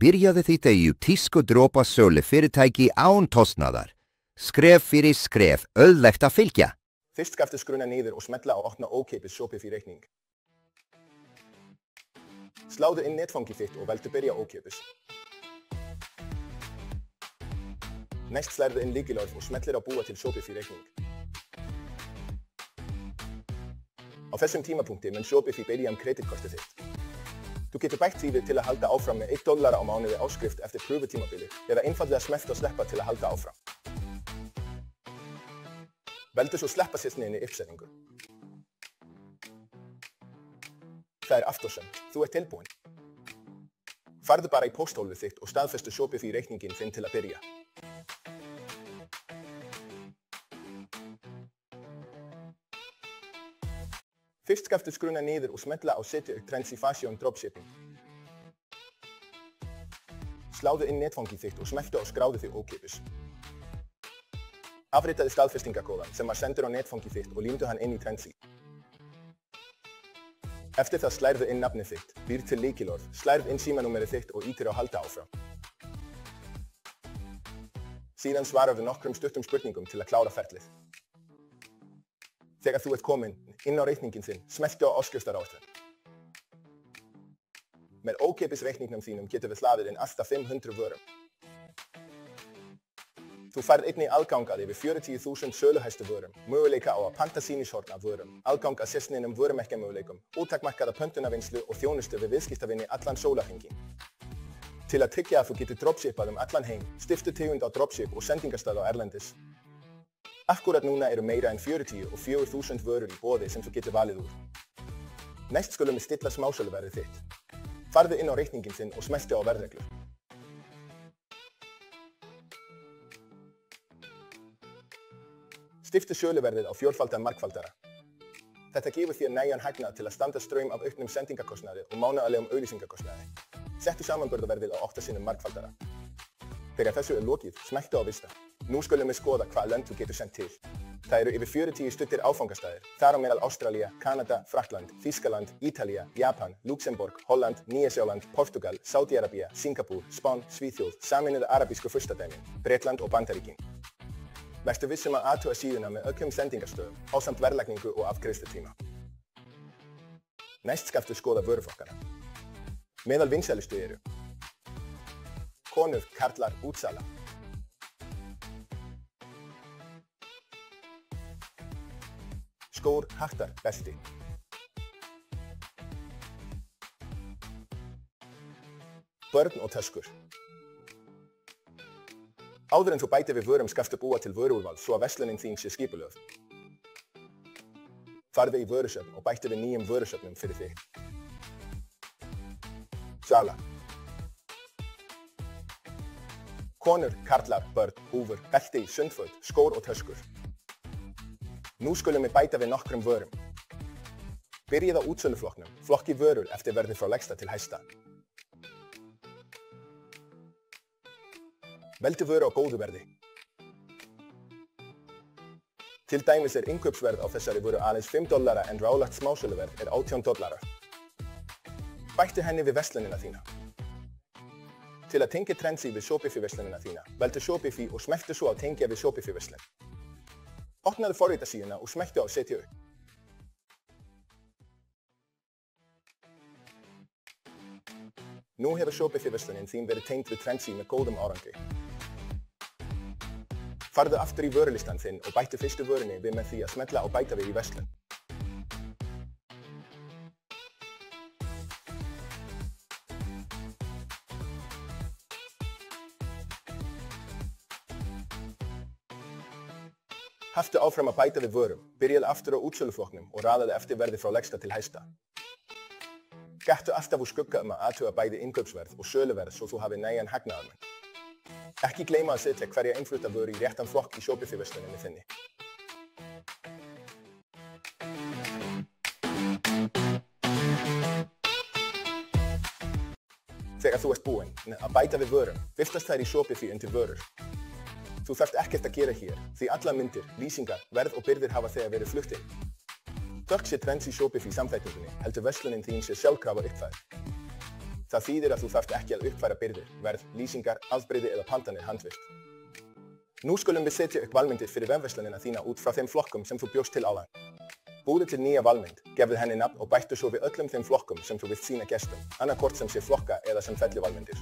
byrjaði þitt eigið tískudrópasölufyrirtæki án kostnaðar. Skref fyrir skref, auðvelt að fylgja. Fyrst skaftu skruna niður og smetla á opna ókeypis Shopify-reikning. Sláðu inn netfangið þitt og veldu byrja ókeypis. Næst slærðu inn lykilorð og smetlir á búa til Shopify-reikning. Á þessum tímapunkti mun Shopify byrja kreditkortið þitt. Þú getur bætt því við til að halda áfram með $1 á mánuði áskrift eftir pröfutímabili eða einfaldlega smelt og sleppa til að halda áfram. Veldu svo sleppa sérstniðinni uppsetningu. Það aftursönd. Þú tilbúin. Farðu bara í pósthólfið þitt og staðfestu Shopify-reikningin þinn til að byrja. Fyrst skaftu skruna niður og smetla á setja upp Transifation Dropshipping. Sláðu inn netfangið þitt og smeltu á skráðu þig ókeypis. Afritaðu staðfestingakóðan sem var sendur á netfangið þitt og límdu hann inn í Transi. Eftir það slærðu inn nafnið þitt, býr til lykilorð, slærð inn símanúmerið þitt og ítir á halda áfram. Síðan svararðu nokkrum stuttum spurningum til að klára ferlið. Þegar þú ert komin inn á reikningin þinn, smeltu á áskriftaráætlun. Með ókeypis reikningnum þínum getur við hlaðið inn allt að 500 vörum. Þú færð einnig aðgang að yfir 40.000 söluhæstu vörum, möguleika á að panta sýnishorn af vörum, aðgang að sérsniðnum vörumerkjamöguleikum, ótakmarkaða pöntunarvinnslu og þjónustu við viðskiptavinni allan sólarhringinn. Til að tryggja að þú getur dropshipað næstan heim, stiftu tegund á dropship og sendingarstöð á erlendis. Akkurat núna eru meira en 40 og 4.000 vörur í boði sem þú getur valið úr. Næst skulum við stilla smásöluverðið þitt. Farðu inn á reikningin þinn og smeltu á verðreglur. Stiftu söluverðið á fjórfaldan margfaldara. Þetta gefur þér nægan hagnað til að standa straum af auknum sendingakostnaði og mánaðarlegum auglýsingakostnaði. Settu samanburðarverðið á 8 sinnum margfaldara. Þegar þessu lokið, smeltu á vista. Nú skulum við skoða hvaða lönd þú getur sendt til. Það eru yfir 40 stuttir áfangastæðir, þar á meðal Ástralía, Kanada, Frakkland, Þýskaland, Ítalía, Japan, Luxemborg, Holland, Nýja-Sjáland, Portugal, Sádi-Arabía, Singapúr, Spán, Svíþjóð, Sameinuðu arabísku furstadæmin, Bretland og Bandaríkin. Vertu viss að athuga síðuna með öllum sendingarstöðum, ásamt verðlagningu og afgreiðslutíma. Næst skaftu skoða vöruflokkana. Meðal vinsælustu eru konur, karlar, útsala. Skór, hattar, belti. Börn og töskur. Áður en þú bætir við vörum skaftu búa til vöruúrval svo að verslunin þín sé skipulögð. Farðu í vörusöfn og bættu við nýjum vörusöfnum fyrir þig. Sala. Konur, karlar, börn, húfur, belti, sundföt, skór og töskur. Nú skulum við bæta við nokkrum vörum. Byrjið á útsöluflokknum, flokki vörur eftir verði frá lægsta til hæsta. Veldu vöru á góðu verði. Til dæmis innkaupsverð á þessari vöru aðeins $5 en rálagt smásöluverð $18. Bættu henni við verslunina þína. Til að tengja Transi við Shopify-verslunina þína, veldu Shopify og smeltu svo á tengja við Shopify-verslun. Opnaðu forritasíðuna og smeltu á setja upp. Nú hefur Shopify-verslunin þín verið tengd við Transi með góðum árangri. Farðu aftur í vörulistan þinn og bættu fyrstu vörunni við með því að smetla á bæta við í verslun. Haftu áfram að bæta við vörum, byrjaðu aftur á útsöluflokknum og raðaðu eftir verði frá lægsta til hæsta. Gættu alltaf úr skugga að athuga bæði innkaupsverð og söluverð svo þú hafi nægan hagnaðarmun. Ekki gleyma að setja hverja innflutta vöru í réttan flokk í Shopify-versluninni þinni. Þegar þú ert búinn að bæta við vörum, viftast þær í Shopify undir vörur. Þú þarft ekkert að gera hér, því allar myndir, lýsingar, verð og byrðir hafa þegar verið flutt inn. Þökk sé Transi Shopify samþættingunni heldur verslunin þín sé sjálfkrafa uppfærð. Það þýðir að þú þarft ekki að uppfæra birgðir, verð, lýsingar, afbrigði eða pantanir handvirkt. Nú skulum við setja upp valmyndir fyrir vefverslunina þína út frá þeim flokkum sem þú bjóst til áðan. Búðu til nýja valmynd, gefðu henni nafn og bættu svo við öllum þeim flokkum sem þú vilt sýna gestum, annarkvort sem sé flokka eða sem fellivalmyndir.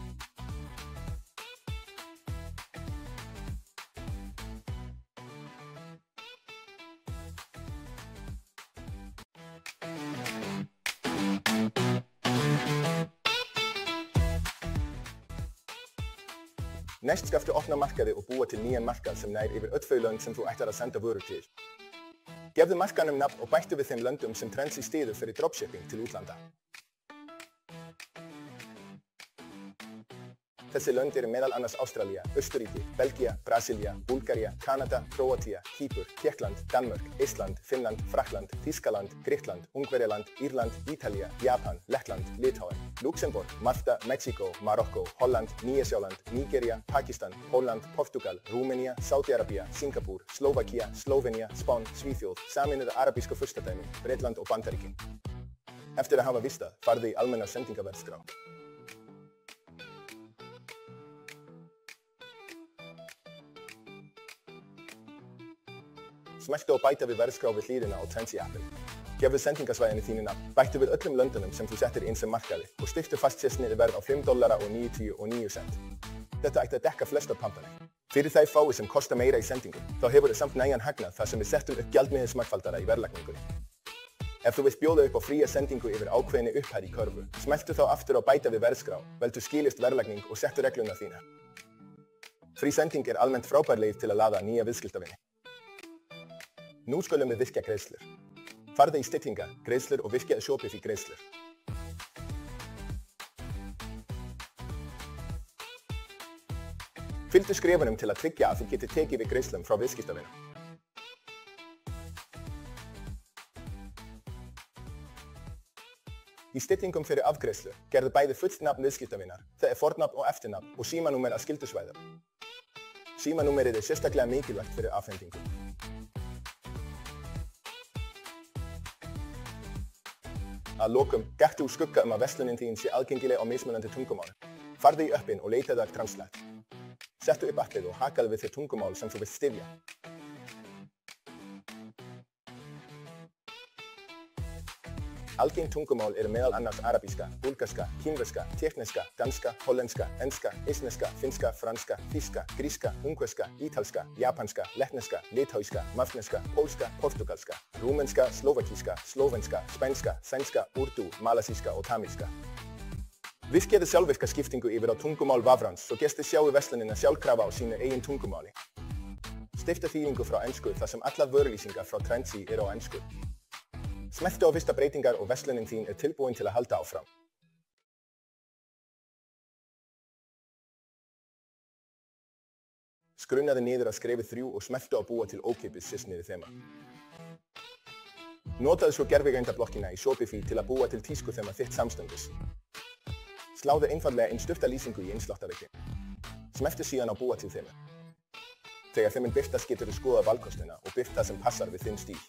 Næst skaftu opna markaði og búa til nýjan markað sem nær yfir öll þau lönd sem þú ætlar að senda vörur til. Gefðu markaðnum nafn og bættu við þeim löndum sem Trendsy styður fyrir dropshipping til útlanda. Þessi lönd eru meðal annars Ástralía, Austurríki, Belgía, Brasilía, Búlgaría, Kanada, Króatía, Kýpur, Tékkland, Danmörk, Ísland, Finnland, Frakkland, Þýskaland, Grikkland, Ungverjaland, Írland, Ítalía, Japan, Lettland, Litháen, Luxemborg, Malta, Mexíkó, Marokkó, Holland, Nýja-Sjáland, Nígería, Pakistan, Pólland, Portúgal, Rúmenía, Sádi-Arabía, Singapúr, Slóvakía, Slóvenía, Spán, Svíþjóð, Sameinuðu arabísku furstadæmin, Bretland og Bandaríkin. Eftir að hafa vistað, farðu í almenna sendingaverðskrá. Smelltu og bæta við verðskrá við hlýðina á Trendsy appinu. Gefðu sendingasvæðinu þínu nafn, bættu við öllum löndunum sem þú settir inn sem markaði og stiftu fastsniðið verð á $5.99. Þetta ætti að dekka flestar pantanir. Fyrir þær fáu sem kosta meira í sendingu, þá hefur þið samt nægan hagnað þar sem við settum upp gjaldmiðilsmargfaldara í verðlagningunni. Ef þú vilt bjóða upp á fría sendingu yfir ákveðinni upphæð í körfu, smelltu þá aftur og bæta við verðskrá, veldu skilyrst verðlagning og settu regluna þína. Frí sending er almennt frábær leið til að laða nýja viðskiptavini. Nú skulum við virkja greiðslur. Farðu í stillingar, greiðslur og virkjaðu Shopify greiðslur. Fylgdu skrefunum til að tryggja að þú getur tekið við greiðslum frá viðskiptavinum. Í stillingum fyrir afgreiðslu gerðu bæði fullt nafn viðskiptavinar, það er fornafn og eftirnafn og símanúmer að skyldusvæðum. Símanúmerið er sérstaklega mikilvægt fyrir afhendingu. Að lokum, gættu úr skugga að verslunin þín sé aðgengileg á mismunandi tungumálum. Farðu í appinn og leitaðu að Translate. Settu upp appið og hakaðu við þér tungumál sem þú vilt styðja. Algeng tungumál eru meðal annars arabíska, búlgarska, kínverska, tékkneska, danska, hollenska, enska, ísneska, finnska, franska, þýska, gríska, ungverska, ítalska, japanska, lettneska, litháíska, maltneska, pólska, portugalska, rúmenska, slóvakíska, slóvenska, spænska, sænska, úrdú, malasíska og tamílska. Virkjaðu sjálfvirka skiptingu yfir á tungumál vafrans svo gestir sjáu verslunina sjálfkrafa á sínu eigin tungumáli. Stifta þýðingu frá ensku þar sem allar vörulýsingar frá Trendsy eru á ensku. Smelltu á fyrsta breytingar og verslunin þín er tilbúin til að halda áfram. Skrunnaðu niður að skrefi 3 og smelltu á búa til ókeypis sniðið þema. Notaðu svo gervigreinda-blokkina í Shopify til að búa til tískuþema þitt samstundis. Sláðu einfaldlega inn stutta lýsingu í innsláttarviki. Smelltu síðan á búa til þema. Þegar þeiminn birtast getur þú skoða valkostina og byrta það sem passar við þinn stíl.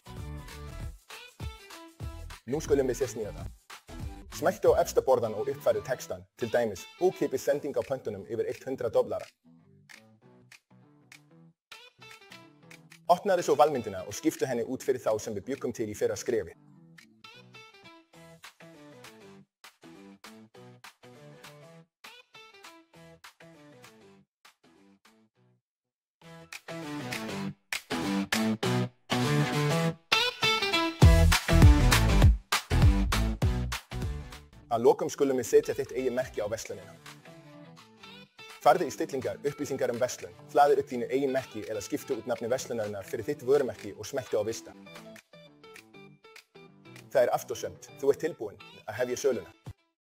Nú skulum við sniða það. Smelltu á efsta borðan og uppfæru textan, til dæmis ókeypis sending á pöntunum yfir $100. Opnaðu svo valmyndina og skiptu henni út fyrir þá sem við bjuggum til í fyrra skrefi. Að lokum skulum við setja þitt eigið merki á verslunina. Farðu í stillingar, upplýsingar verslun, hlaðu upp þínu eigin merki eða skiptu út nafni verslunarinnar fyrir þitt vörumerki og smelltu á vista. Það er allt og sumt, þú ert tilbúin að hefja söluna.